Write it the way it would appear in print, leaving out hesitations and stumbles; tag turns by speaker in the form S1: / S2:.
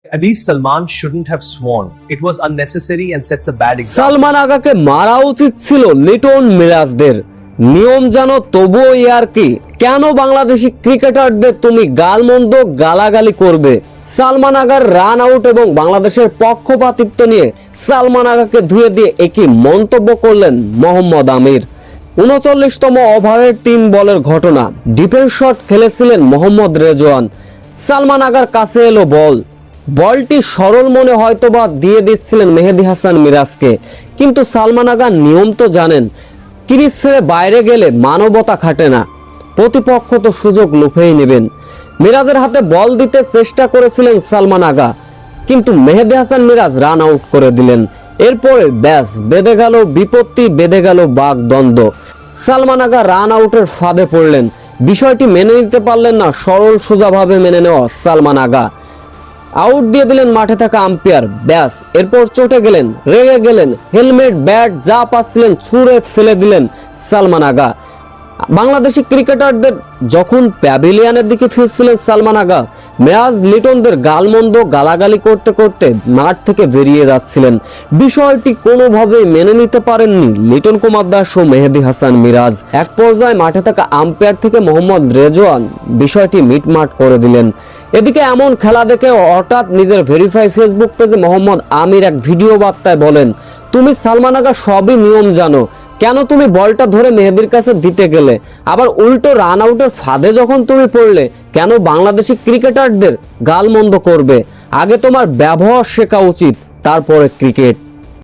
S1: I believe Salman shouldn't have sworn. It was unnecessary and sets a bad example.
S2: Salman আগাকে মারা উচিত ছিল লিটন মিরাজদের। নিয়ম জানো তবুও ইয়ার কি? কেন বাংলাদেশি ক্রিকেটারদের তুমি গালমন্দ গালাগালি করবে? সালমান আগার রান আউট এবং বাংলাদেশের পক্ষপাতিত্ব নিয়ে সালমান আগাকে ধুয়ে দিয়ে একই মন্তব্য করলেন মোহাম্মদ আমির। ৩৯তম ওভারের ৩ বলের ঘটনা। ডিফেন্স শট খেলেছিলেন মোহাম্মদ রেজওয়ান। সালমান আগার কাছে এলো বলটি সরল মনে হয়তোবা দিয়ে দিচ্ছিলেন মেহেদী হাসান মিরাজকে, কিন্তু সালমান আগা নিয়ম তো জানেন, ক্রিজ ছেড়ে বাইরে গেলে মানবতা খাটে না, প্রতিপক্ষ তো সুযোগ লুফেই নেবেন। মিরাজের হাতে বল দিতে চেষ্টা করেছিলেন সালমান আগা, কিন্তু মেহেদী হাসান মিরাজ রান আউট করে দিলেন। এরপরে ব্যাস বেঁধে গেল বিপত্তি, বেঁধে গেল বাগদ্বন্দ্ব। সালমান আগা রান আউটের ফাঁদে পড়লেন। বিষয়টি মেনে নিতে পারলেন না সরল সোজাভাবে মেনে নেওয়া সালমান আগা। আউট দিয়ে দিলেন মাঠে থাকা আম্পায়ার। ব্যাস এরপর চটে গেলেন, রেগে গেলেন, হেলমেট ব্যাট যা পাচ্ছিলেন ছুঁড়ে ফেলে দিলেন সালমান আগা। বাংলাদেশি ক্রিকেটারদের যখন প্যাভিলিয়নের দিকে ফিরছিলেন সালমান আগা, মিরাজ লিটনদের গালমন্দ গালাগালি করতে করতে মাঠ থেকে বেরিয়ে যাচ্ছিলেন। বিষয়টি কোনোভাবেই মেনে নিতে পারেননি লিটন কুমার দাস ও মেহেদী হাসান মিরাজ। এক পর্যায়ে মাঠে থাকা আম্পায়ার থেকে মোহাম্মদ রেজওয়ান বিষয়টি মিটমাট করে দিলেন। এদিকে এমন খেলা দেখে হঠাৎ নিজের ভেরিফাই ফেসবুক পেজে মোহাম্মদ আমির এক ভিডিও বার্তায় বলেন, তুমি সালমান আগা সবই নিয়ম জানো, কেন তুমি বলটা ধরে মেহেদীর কাছে দিতে গেলে? আবার উল্টো রান আউটের ফাঁদে যখন তুমি পড়লে, কেন বাংলাদেশি ক্রিকেটারদের গালমন্দ করবে? আগে তোমার ব্যবহার শেখা উচিত, তারপরে ক্রিকেট।